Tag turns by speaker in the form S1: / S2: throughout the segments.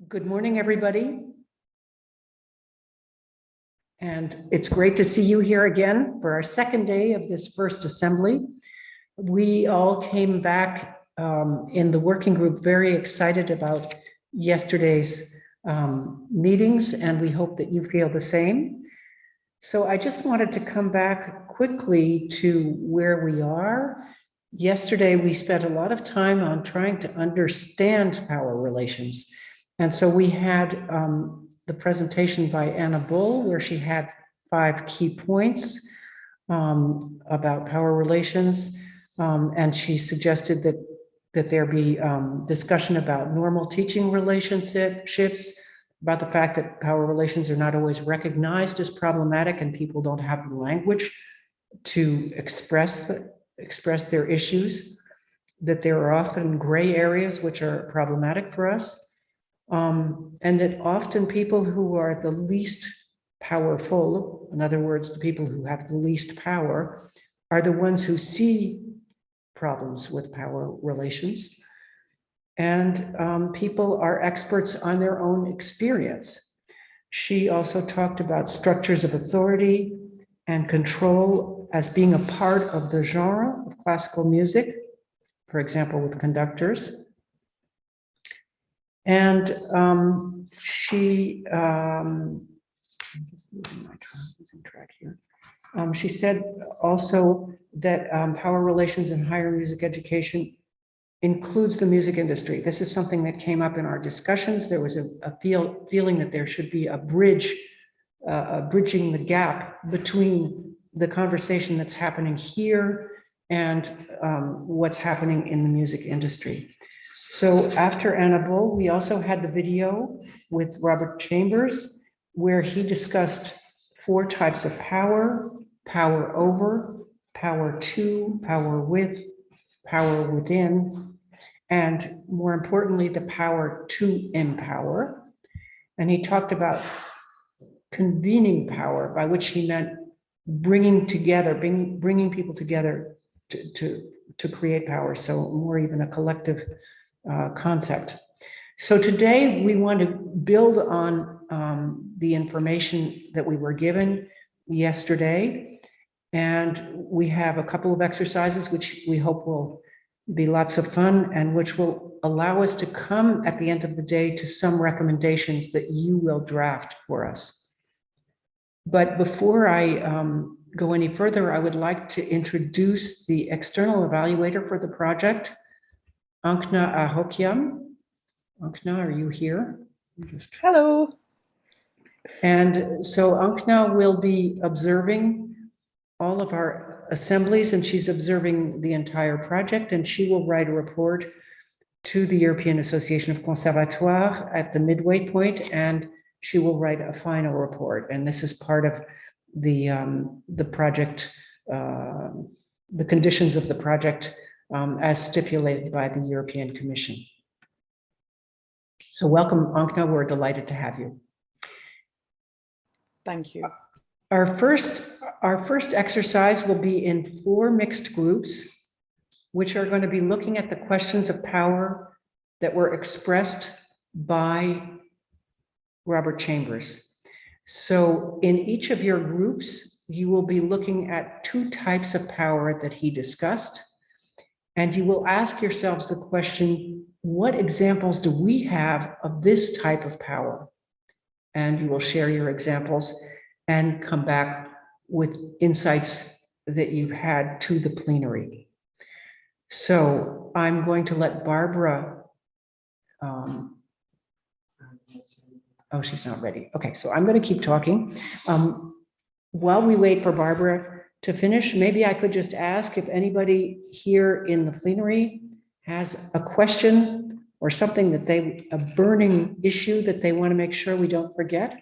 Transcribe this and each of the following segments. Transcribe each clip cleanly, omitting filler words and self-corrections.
S1: Good morning, everybody. And it's great to see you here again for our second day of this first assembly. We all came back in the working group very excited about yesterday's meetings, and we hope that you feel the same. So I just wanted to come back quickly to where we are. Yesterday, we spent a lot of time on trying to understand power relations. And so we had the presentation by Anna Bull, where she had 5 key points about power relations. And she suggested that there be discussion about normal teaching relationships, about the fact that power relations are not always recognized as problematic and people don't have the language to express their issues, that there are often gray areas which are problematic for us. And that often people who are the least powerful, in other words, the people who have the least power, are the ones who see problems with power relations. And people are experts on their own experience. She also talked about structures of authority and control as being a part of the genre of classical music, for example, with conductors. And she, I'm just losing track here. She said also that power relations in higher music education includes the music industry. This is something that came up in our discussions. There was a feeling that there should be a bridge, bridging the gap between the conversation that's happening here and what's happening in the music industry. So after Anna Bull, we also had the video with Robert Chambers, where he discussed 4 types of power: power over, power to, power with, power within, and more importantly, the power to empower. And he talked about convening power, by which he meant bringing together, bringing people together to create power. So more even a collective concept. So today we want to build on the information that we were given yesterday, and we have a couple of exercises which we hope will be lots of fun and which will allow us to come at the end of the day to some recommendations that you will draft for us. But before I go any further, I would like to introduce the external evaluator for the project, Ankna Ahokiam. Ankna, are you here?
S2: Hello.
S1: And so Ankna will be observing all of our assemblies, and she's observing the entire project, and she will write a report to the European Association of Conservatoires at the midway point, and she will write a final report. And this is part of the project, the conditions of the project as stipulated by the European Commission. So welcome, Ankna, we're delighted to have you.
S2: Thank you.
S1: Our first exercise will be in 4 mixed groups, which are going to be looking at the questions of power that were expressed by Robert Chambers. So in each of your groups, you will be looking at 2 types of power that he discussed. And you will ask yourselves the question, what examples do we have of this type of power? And you will share your examples and come back with insights that you've had to the plenary. So I'm going to let Barbara, oh, she's not ready. Okay, so I'm going to keep talking. While we wait for Barbara to finish, maybe I could just ask if anybody here in the plenary has a question or something that a burning issue that they want to make sure we don't forget.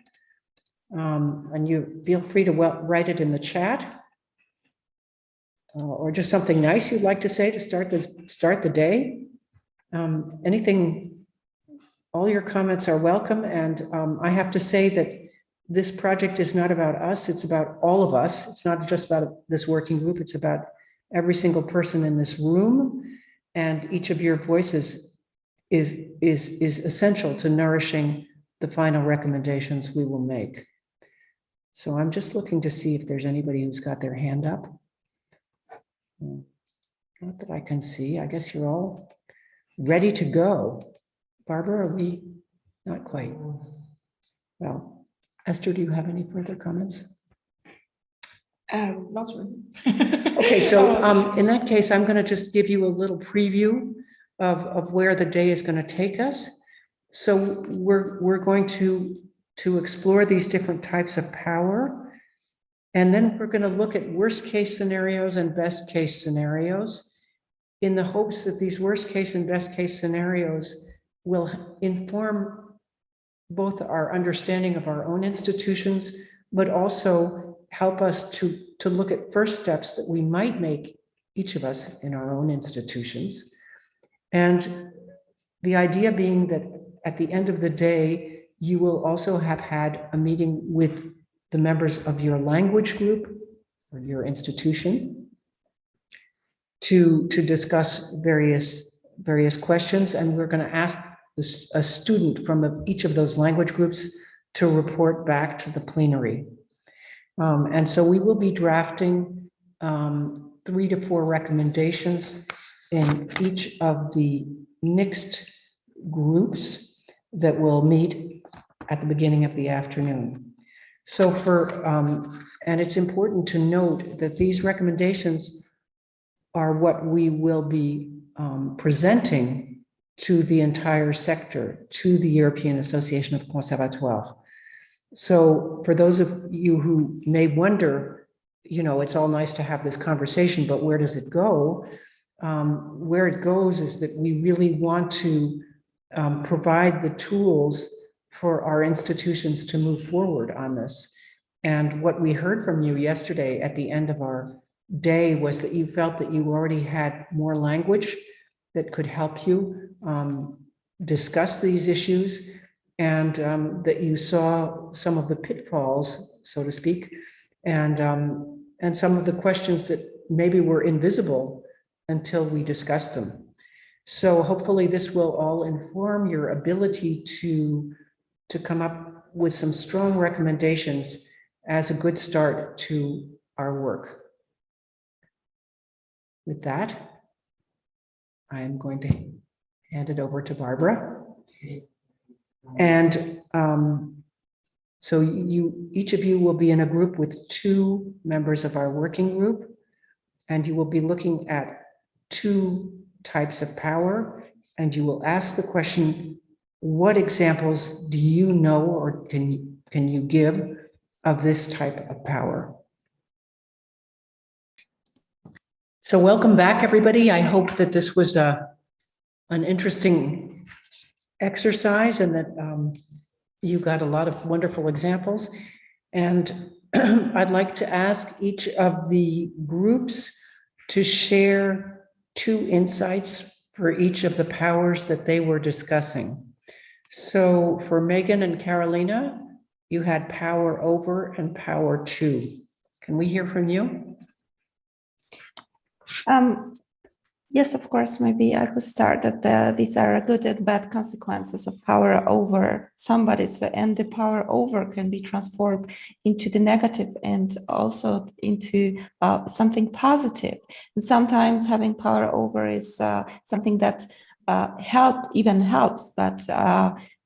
S1: And you feel free to write it in the chat, or just something nice you'd like to say to start the day. Anything, all your comments are welcome. And I have to say that this project is not about us, it's about all of us. It's not just about this working group, it's about every single person in this room. And each of your voices is essential to nourishing the final recommendations we will make. So I'm just looking to see if there's anybody who's got their hand up. Not that I can see. I guess you're all ready to go. Barbara, are we? Not quite. Well, Esther, do you have any further comments?
S2: Not really.
S1: Okay, so in that case, I'm going to just give you a little preview of where the day is going to take us. So we're going to explore these different types of power, and then we're going to look at worst case scenarios and best case scenarios, in the hopes that these worst case and best case scenarios will inform both our understanding of our own institutions, but also help us to look at first steps that we might make, each of us in our own institutions. And the idea being that at the end of the day, you will also have had a meeting with the members of your language group or your institution to discuss various questions. And we're going to ask a student from each of those language groups to report back to the plenary. And so we will be drafting 3 to 4 recommendations in each of the mixed groups that will meet at the beginning of the afternoon. So and it's important to note that these recommendations are what we will be presenting to the entire sector, to the European Association of Conservatoires. So for those of you who may wonder, it's all nice to have this conversation, but where does it go? Where it goes is that we really want to provide the tools for our institutions to move forward on this. And what we heard from you yesterday at the end of our day was that you felt that you already had more language that could help you discuss these issues, and that you saw some of the pitfalls, so to speak, and some of the questions that maybe were invisible until we discussed them. So hopefully this will all inform your ability to come up with some strong recommendations as a good start to our work. With that, I am going to hand it over to Barbara. And so each of you will be in a group with 2 members of our working group, and you will be looking at 2 types of power, and you will ask the question, what examples do you know or can you give of this type of power? So welcome back, everybody. I hope that this was an interesting exercise and that you got a lot of wonderful examples. And I'd like to ask each of the groups to share 2 insights for each of the powers that they were discussing. So for Megan and Carolina, you had power over and power to. Can we hear from you?
S3: Yes, of course, maybe I could start that these are good and bad consequences of power over somebody. So, and the power over can be transformed into the negative and also into something positive. And sometimes having power over is something that helps, but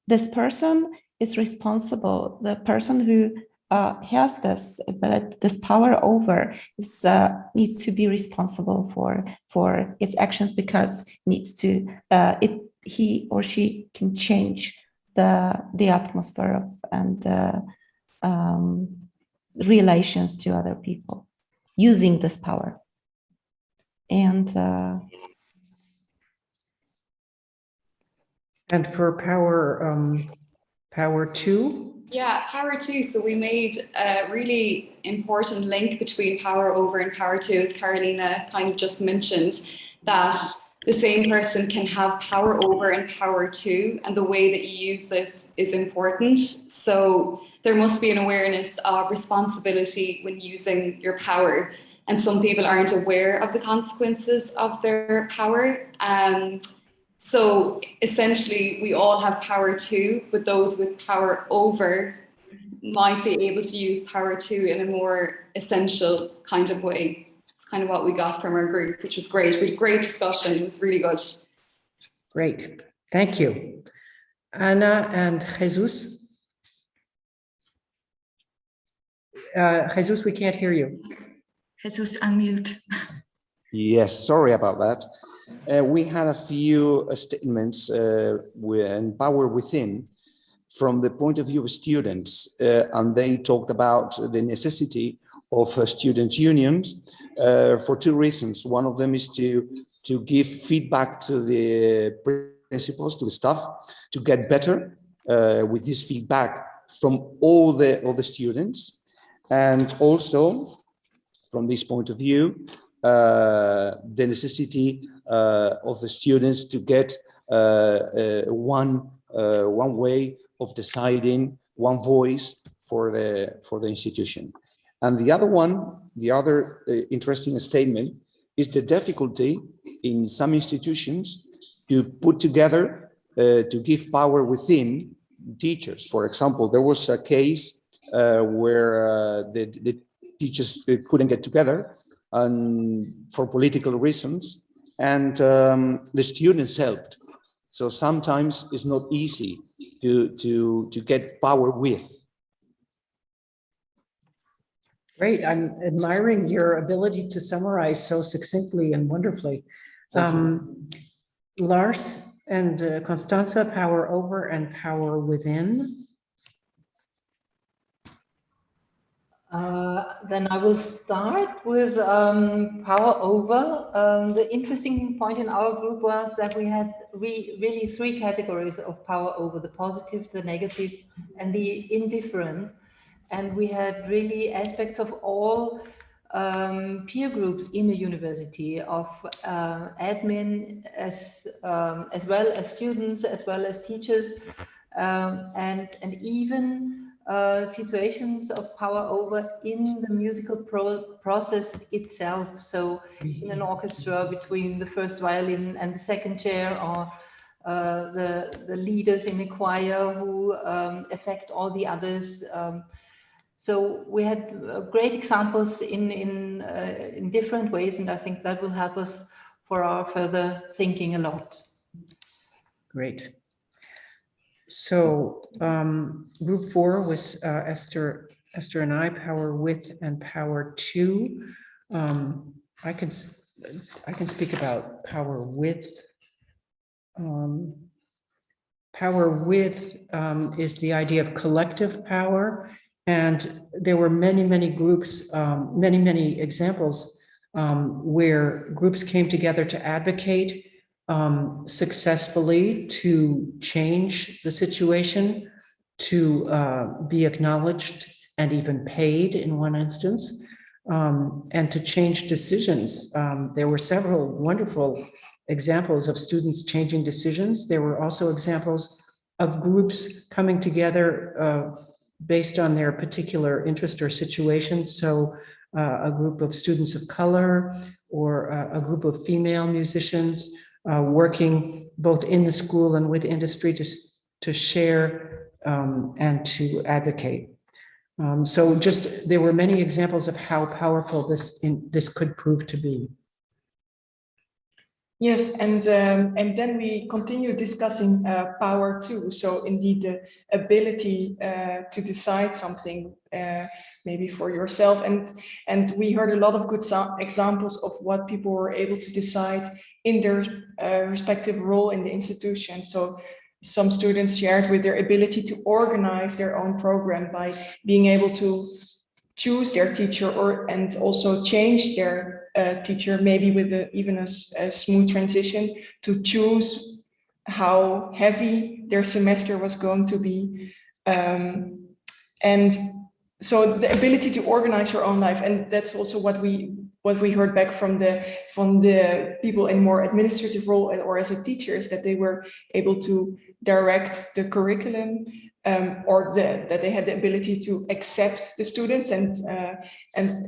S3: this person is responsible. The person who has this power over is needs to be responsible for its actions, because he or she can change the atmosphere and the relations to other people using this power. And
S1: for power two?
S2: Yeah, power two. So we made a really important link between power over and power two, as Carolina kind of just mentioned, that the same person can have power over and power two, and the way that you use this is important. So there must be an awareness of responsibility when using your power. And some people aren't aware of the consequences of their power. So essentially, we all have power too, but those with power over might be able to use power too in a more essential kind of way. It's kind of what we got from our group, which was great. We had great discussion. It was really good.
S1: Great. Thank you. Ana and Jesus. Jesus, we can't hear you.
S4: Jesus, unmute.
S5: Yes, sorry about that. We had a few statements and power within from the point of view of students, and they talked about the necessity of student unions for two reasons. One of them is to give feedback to the principals, to the staff, to get better with this feedback from all the students, and also from this point of view, the necessity of the students to get one way of deciding, one voice for the institution. And the other interesting statement is the difficulty in some institutions to put together, to give power within teachers. For example, there was a case where the teachers couldn't get together and for political reasons, and the students helped. So sometimes it's not easy to get power with.
S1: Great. I'm admiring your ability to summarize so succinctly and wonderfully. Lars and Constanza, power over and power within.
S6: Then I will start with power over. The interesting point in our group was that we had really three categories of power over: the positive, the negative, and the indifferent. And we had really aspects of all peer groups in the university, of admin as well as students, as well as teachers, and even situations of power over in the musical process itself. So in an orchestra, between the first violin and the second chair, or the leaders in the choir who affect all the others. So we had great examples in different ways, and I think that will help us for our further thinking a lot.
S1: Great. So group 4 was Esther and I, power with and power to. I can speak about power with. Power with is the idea of collective power, and there were many groups, many examples where groups came together to advocate successfully to change the situation, to be acknowledged and even paid in one instance, and to change decisions. There were several wonderful examples of students changing decisions. There were also examples of groups coming together based on their particular interest or situation. So a group of students of color or a group of female musicians working both in the school and with industry to share and to advocate. So there were many examples of how powerful this could prove to be.
S7: Yes, and then we continue discussing power too. So indeed, the ability to decide something maybe for yourself, and we heard a lot of good examples of what people were able to decide in their respective role in the institution. So some students shared with their ability to organize their own program by being able to choose their teacher and also change their teacher, maybe with even a smooth transition, to choose how heavy their semester was going to be. And so the ability to organize your own life, and that's also what we heard back from the people in more administrative role or as a teacher, is that they were able to direct the curriculum, or that they had the ability to accept the students, and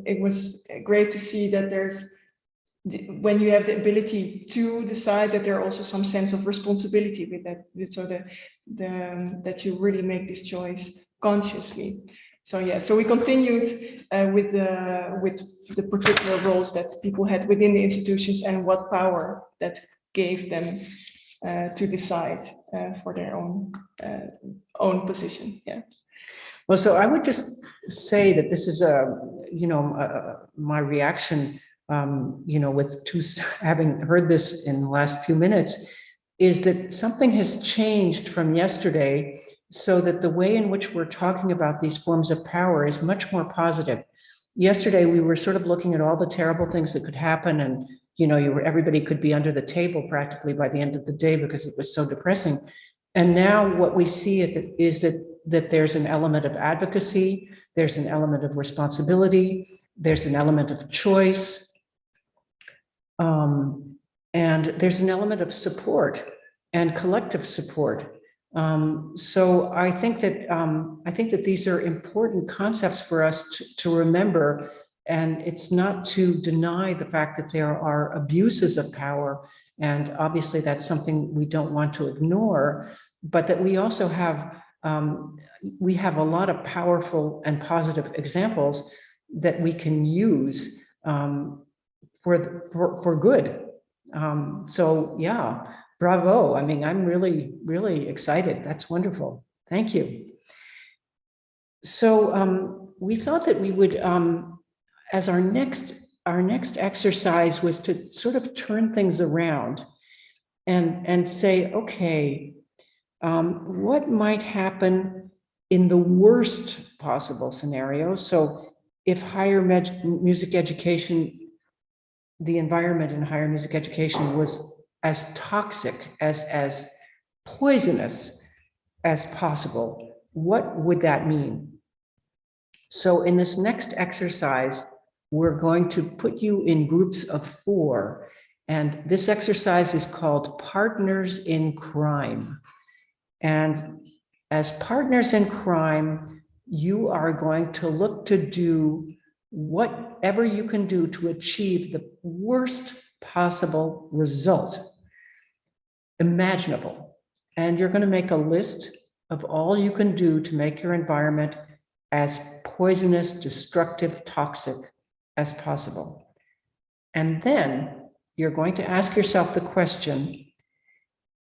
S7: it was great to see that when you have the ability to decide, that there are also some sense of responsibility with that, so that you really make this choice consciously. So yeah, so we continued with the particular roles that people had within the institutions and what power that gave them to decide for their own position. Yeah.
S1: Well, so I would just say that this is my reaction, having heard this in the last few minutes, is that something has changed from yesterday, so that the way in which we're talking about these forms of power is much more positive. Yesterday, we were sort of looking at all the terrible things that could happen, and everybody could be under the table practically by the end of the day because it was so depressing. And now what we see is that there's an element of advocacy, there's an element of responsibility, there's an element of choice, and there's an element of support and collective support. So I think that these are important concepts for us to remember, and it's not to deny the fact that there are abuses of power, and obviously that's something we don't want to ignore, but that we also have a lot of powerful and positive examples that we can use for good. So yeah, bravo. I mean, I'm really, really excited. That's wonderful. Thank you. So we thought that we would, as our next exercise was to sort of turn things around and say, okay, what might happen in the worst possible scenario? So if higher music education, the environment in higher music education was as toxic, as poisonous as possible, what would that mean? So in this next exercise, we're going to put you in groups of 4, and this exercise is called Partners in Crime. And as partners in crime, you are going to look to do whatever you can do to achieve the worst possible result imaginable. And you're going to make a list of all you can do to make your environment as poisonous, destructive, toxic as possible. And then you're going to ask yourself the question,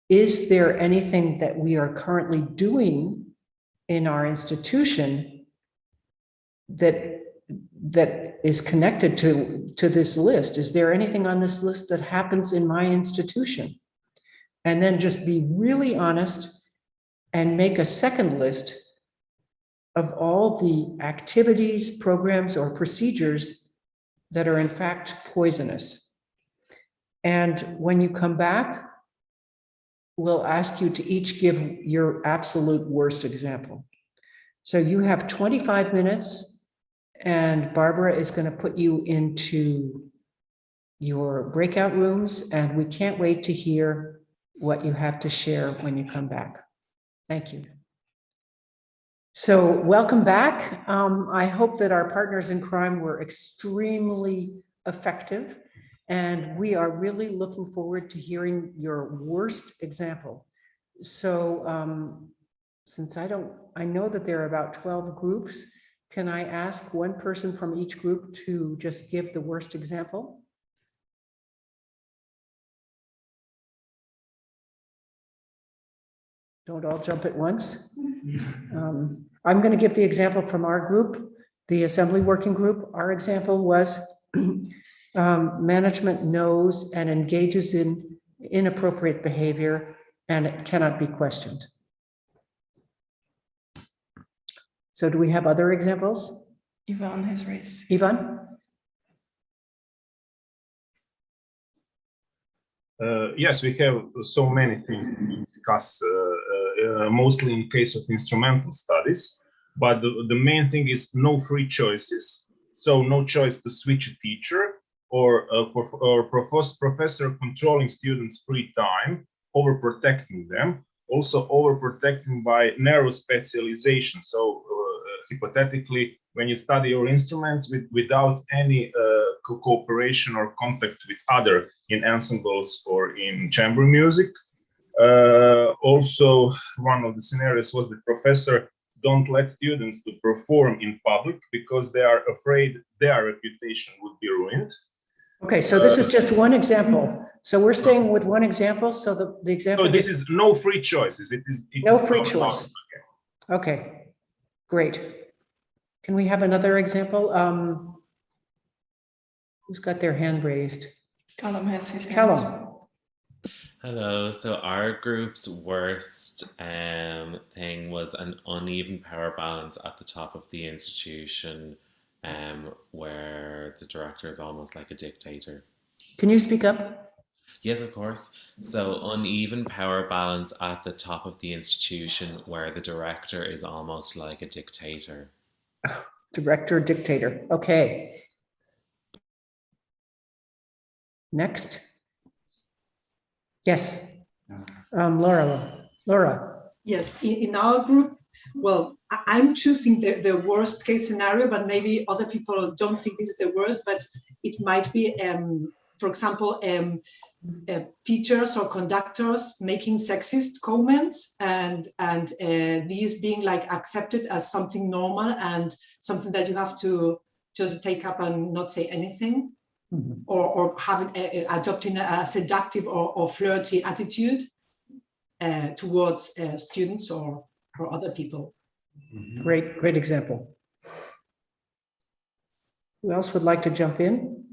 S1: is there anything that we are currently doing in our institution that is connected to this list? Is there anything on this list that happens in my institution? And then just be really honest and make a second list of all the activities, programs, or procedures that are in fact poisonous. And when you come back, we'll ask you to each give your absolute worst example. So you have 25 minutes, and Barbara is going to put you into your breakout rooms, and we can't wait to hear what you have to share when you come back. Thank you. So welcome back. I hope that our partners in crime were extremely effective, and we are really looking forward to hearing your worst example. So since I know that there are about 12 groups, can I ask one person from each group to just give the worst example? Don't all jump at once. I'm going to give the example from our group, the Assembly Working Group. Our example was management knows and engages in inappropriate behavior, and it cannot be questioned. So do we have other examples?
S7: Ivan has raised.
S1: Ivan?
S8: Yes, we have so many things to discuss, mostly in case of instrumental studies, but the main thing is no free choices. So no choice to switch a teacher or professor controlling students' free time, overprotecting them, also overprotecting by narrow specialization. So hypothetically, when you study your instruments without any cooperation or contact with other in ensembles or in chamber music. Also, one of the scenarios was the professor don't let students to perform in public because they are afraid their reputation would be ruined.
S1: Okay, so this is just one example. So we're staying with one example. So the example.
S8: So this is no free choices. It
S1: No
S8: is
S1: free choice. Okay, great. Can we have another example? Who's got their hand raised?
S7: Callum has his hand.
S1: Callum.
S9: Hello. So our group's worst thing was an uneven power balance at the top of the institution, where the director is almost like a dictator.
S1: Can you speak up?
S9: Yes, of course. So uneven power balance at the top of the institution where the director is almost like a dictator.
S1: Director, dictator. Okay. Next. Yes. Laura.
S10: Yes, in our group, well, I'm choosing the worst case scenario, but maybe other people don't think this is the worst, but it might be, for example, teachers or conductors making sexist comments and these being like accepted as something normal and something that you have to just take up and not say anything. Mm-hmm. or having adopting a seductive or flirty attitude towards students or other people.
S1: Mm-hmm. Great example. Who else would like to jump in?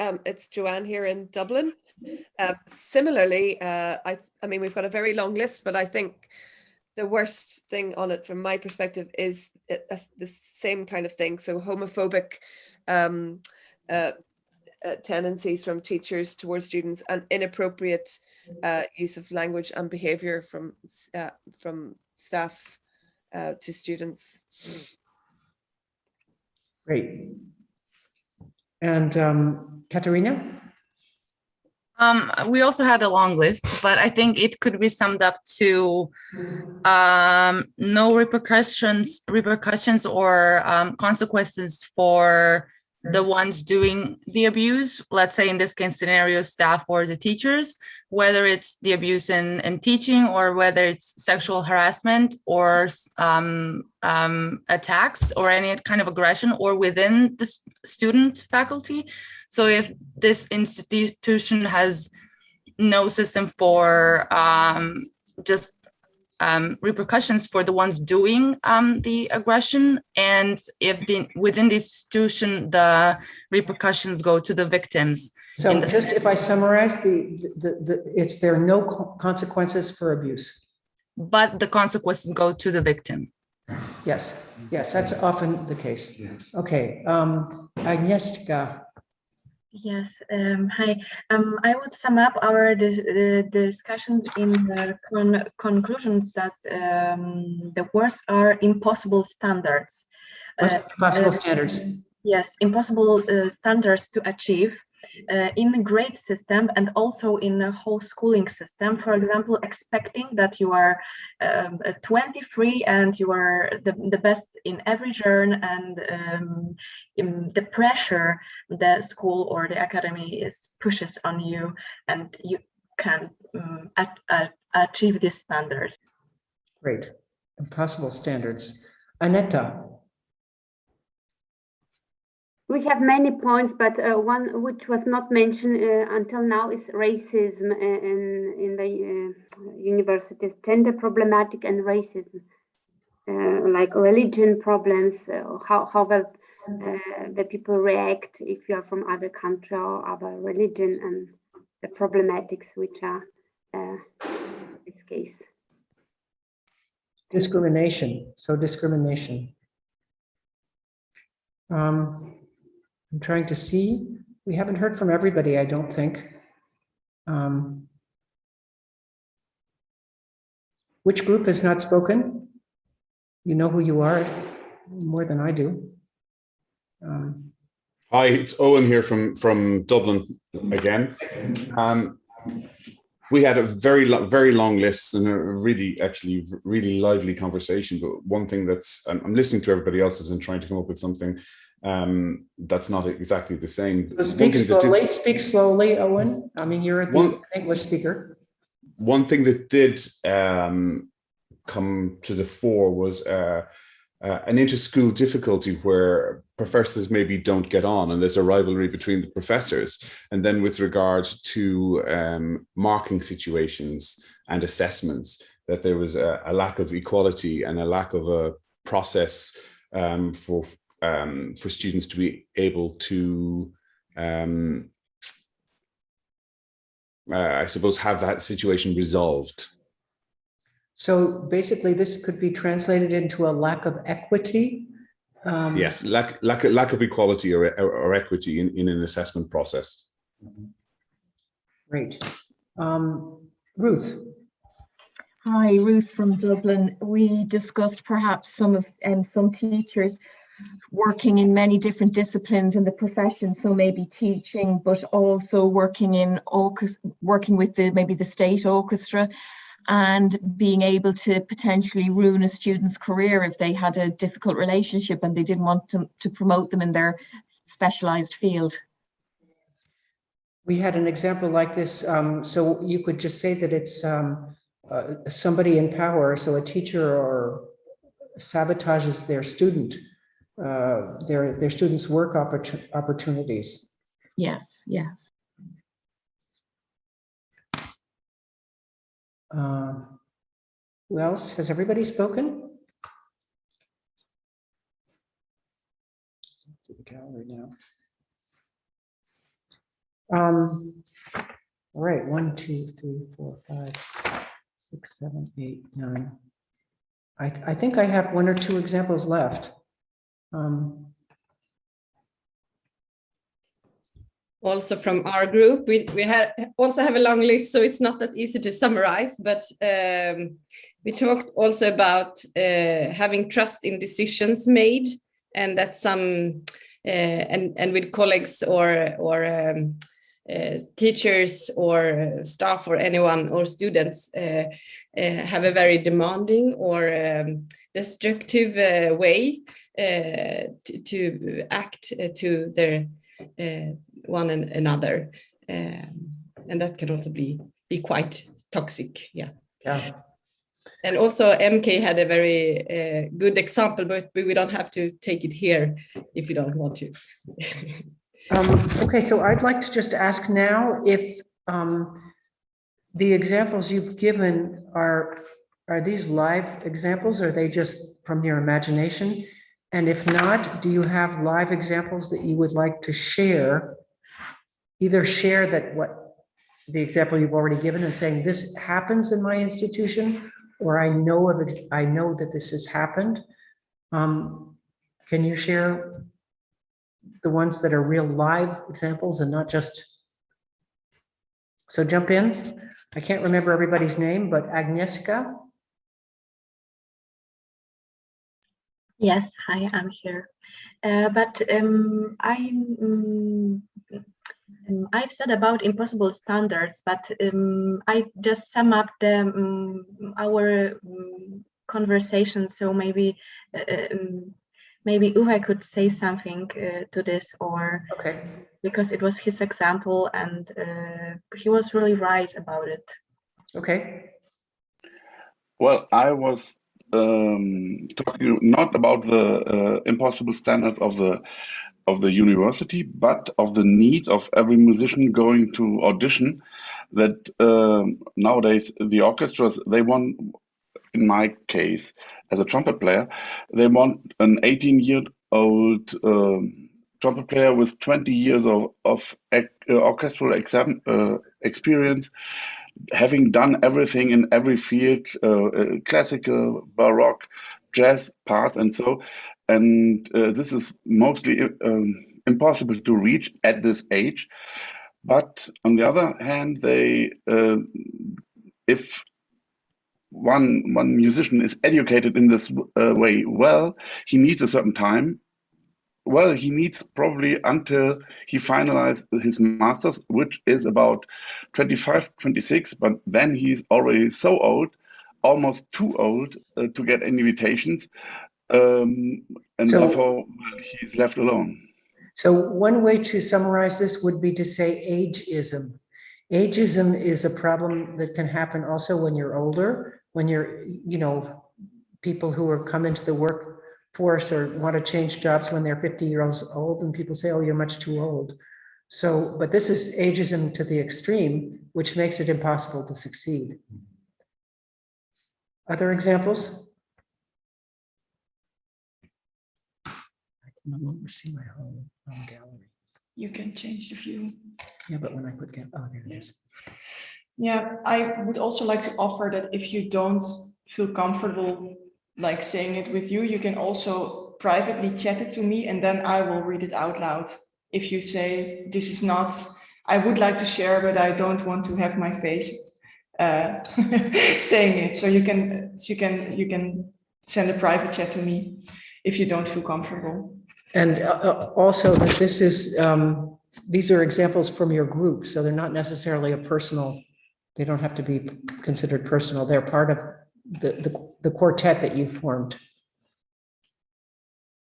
S11: It's Joanne here in Dublin. Similarly, I mean, we've got a very long list, but I think the worst thing on it from my perspective is the same kind of thing. So homophobic tendencies from teachers towards students and inappropriate use of language and behavior from staff to students.
S1: Great. And Katerina?
S12: We also had a long list, but I think it could be summed up to no repercussions or consequences for the ones doing the abuse. Let's say in this case scenario, staff or the teachers, whether it's the abuse in teaching or whether it's sexual harassment or attacks or any kind of aggression or within the student faculty. So if this institution has no system for just repercussions for the ones doing the aggression, and if within the institution the repercussions go to the victims.
S1: So just if I summarize, there are no consequences for abuse.
S12: But the consequences go to the victim.
S1: Yes, that's often the case. Okay, Agnieszka.
S13: Yes, hi. I would sum up our discussion in the conclusion that the worst are impossible standards.
S1: Impossible standards.
S13: Yes, impossible standards to achieve in a grade system and also in a whole schooling system. For example, expecting that you are 23 and you are the best in every journey, and in the pressure the school or the academy pushes on you, and you can achieve these standards.
S1: Great, impossible standards. Aneta.
S14: We have many points, but one which was not mentioned until now is racism in the universities, gender problematic and racism, like religion problems, how the people react if you are from other country or other religion, and the problematics which are in this case.
S1: Discrimination, discrimination. I'm trying to see. We haven't heard from everybody, I don't think. Which group has not spoken? You know who you are more than I do.
S15: Hi, it's Owen here from Dublin again. we had a very long list and a really lively conversation. But one thing that's, I'm listening to everybody else's and trying to come up with something that's not exactly the same.
S1: So speak slowly, Owen. I mean, you're the English speaker.
S15: One thing that did come to the fore was an inter-school difficulty where professors maybe don't get on and there's a rivalry between the professors. And then with regard to marking situations and assessments, that there was a lack of equality and a lack of a process for students to be able to, I suppose, have that situation resolved.
S1: So basically, this could be translated into a lack of equity.
S15: Yes, lack of equality or equity in an assessment process.
S1: Great. Ruth.
S16: Hi, Ruth from Dublin. We discussed perhaps some teachers working in many different disciplines in the profession, so maybe teaching, but also working with maybe the state orchestra, and being able to potentially ruin a student's career if they had a difficult relationship and they didn't want to promote them in their specialized field.
S1: We had an example like this. So you could just say that it's somebody in power, so a teacher or sabotages their student, their students' work opportunities.
S16: Yes, yes.
S1: Who else? Has everybody spoken? Let's see the gallery now. All right, 1, 2, 3, 4, 5, 6, 7, 8, 9. I think I have 1 or 2 examples left.
S17: Also from our group, we also have a long list, so it's not that easy to summarize, but we talked also about having trust in decisions made, and that some and with colleagues or teachers or staff or anyone or students have a very demanding or destructive way to act to their one and another, and that can also be quite toxic. Yeah. And also MK had a very good example, but we don't have to take it here if you don't want to.
S1: Okay, so I'd like to just ask now if the examples you've given are these live examples, or are they just from your imagination? And if not, do you have live examples that you would like to share? Either share that what the example you've already given and saying this happens in my institution, or I know of it, I know that this has happened. Can you share the ones that are real live examples and not just? So jump in. I can't remember everybody's name, but Agnieszka.
S13: Yes, hi, I'm here. I've said about impossible standards, but I just sum up our conversation. So maybe Uwe could say something to this, or
S1: okay,
S13: because it was his example and he was really right about it.
S1: Okay.
S18: Well, I was talking not about the impossible standards of the university, but of the needs of every musician going to audition. That nowadays the orchestras, they want, in my case as a trumpet player, they want an 18-year-old trumpet player with 20 years of orchestral experience, having done everything in every field, classical, baroque, jazz parts, and so. And this is mostly impossible to reach at this age. But on the other hand, they, if one musician is educated in this way, well, he needs a certain time well, he needs probably until he finalized his master's, which is about 25, 26, but then he's already so old, almost too old to get invitations, and
S1: So-
S18: therefore well, he's left alone.
S1: So one way to summarize this would be to say ageism. Ageism is a problem that can happen also when you're older, when you're, people who are come into the workforce or want to change jobs when they're 50 years old, and people say, oh, you're much too old. So, but this is ageism to the extreme, which makes it impossible to succeed. Other examples? I can no longer see my whole gallery.
S7: You can change the view.
S1: Yeah, but when I put, oh, there it is.
S7: Yeah, I would also like to offer that if you don't feel comfortable like saying it with you, you can also privately chat it to me and then I will read it out loud. If you say, this is not, I would like to share, but I don't want to have my face saying it. So you can send a private chat to me if you don't feel comfortable.
S1: And also that this is, these are examples from your group, so they're not necessarily a personal, they don't have to be considered personal. They're part of the quartet that you formed.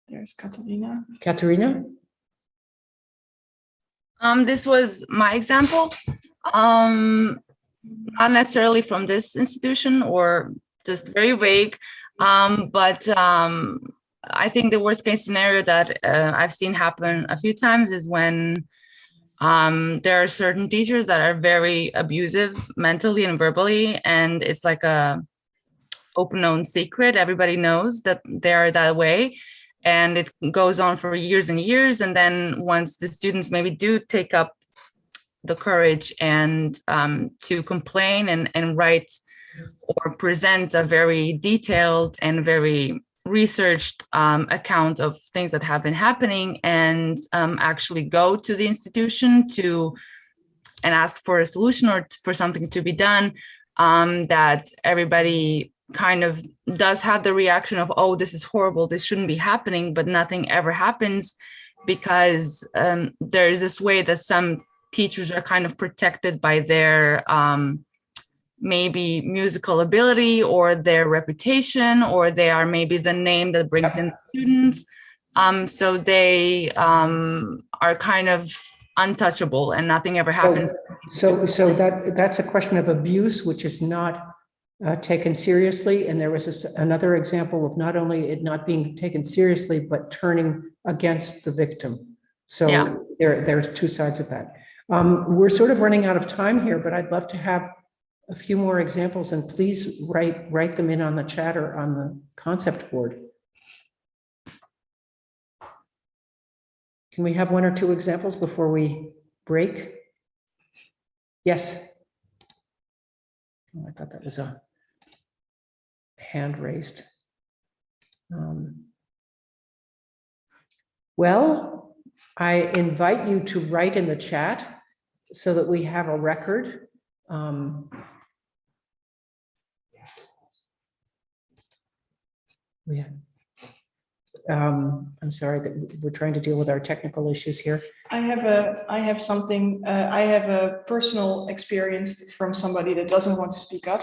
S7: There's Katarina.
S1: Katarina?
S12: This was my example, not necessarily from this institution or just very vague, but I think the worst case scenario that I've seen happen a few times is when there are certain teachers that are very abusive mentally and verbally, and it's like a open known secret. Everybody knows that they are that way, and it goes on for years and years. And then once the students maybe do take up the courage and to complain and write or present a very detailed and very researched account of things that have been happening, and actually go to the institution and ask for a solution or for something to be done, that everybody kind of does have the reaction of, oh, this is horrible, this shouldn't be happening, but nothing ever happens because there is this way that some teachers are kind of protected by their maybe musical ability or their reputation, or they are maybe the name that brings in students. So they are kind of untouchable and nothing ever happens.
S1: So that's a question of abuse, which is not taken seriously. And there was another example of not only it not being taken seriously, but turning against the victim. So yeah. There's two sides of that. We're sort of running out of time here, but I'd love to have a few more examples, and please write them in on the chat or on the concept board. Can we have one or two examples before we break? Yes. Oh, I thought that was a hand raised. Well, I invite you to write in the chat so that we have a record. I'm sorry that we're trying to deal with our technical issues here.
S7: I have a personal experience from somebody that doesn't want to speak up.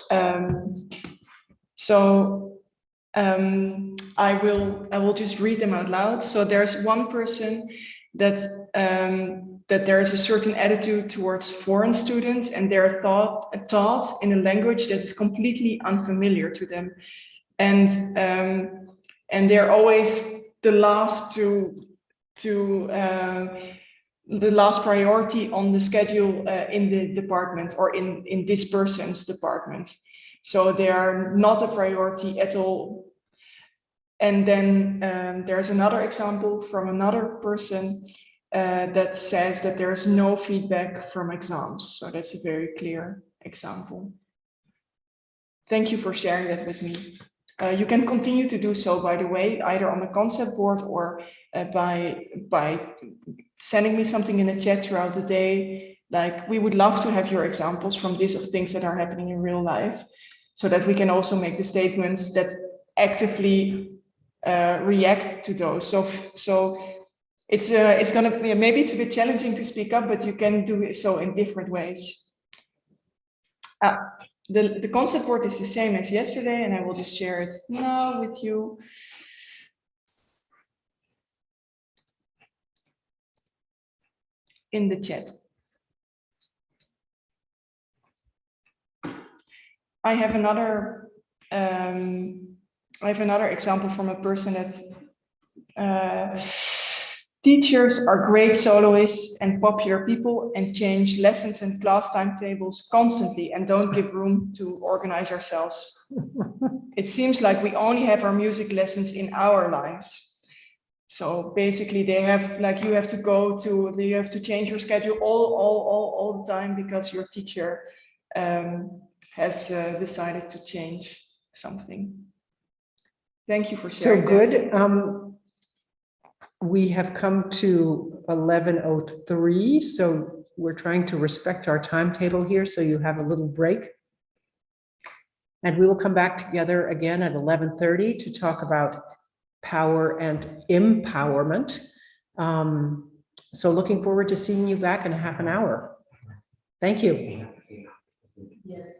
S7: I will just read them out loud. So there's one person that there is a certain attitude towards foreign students, and they're taught in a language that is completely unfamiliar to them, and they're always the last the last priority on the schedule in the department or in this person's department. So they are not a priority at all. And then there's another example from another person that says that there's no feedback from exams. So that's a very clear example. Thank you for sharing that with me. You can continue to do so, by the way, either on the concept board or by sending me something in the chat throughout the day. Like, we would love to have your examples from this of things that are happening in real life, so that we can also make the statements that actively react to those. So it's going to be, maybe it's a bit challenging to speak up, but you can do so in different ways. The concept board is the same as yesterday, and I will just share it now with you. In the chat. I have another example from a person that teachers are great soloists and popular people and change lessons and class timetables constantly and don't give room to organize ourselves. It seems like we only have our music lessons in our lives. So basically they have, like, you have to change your schedule all the time because your teacher has decided to change something. Thank you for sharing.
S1: So good. We have come to 11:03, so we're trying to respect our timetable here, so you have a little break. And we will come back together again at 11:30 to talk about power and empowerment. So looking forward to seeing you back in half an hour. Thank you.
S6: Yes.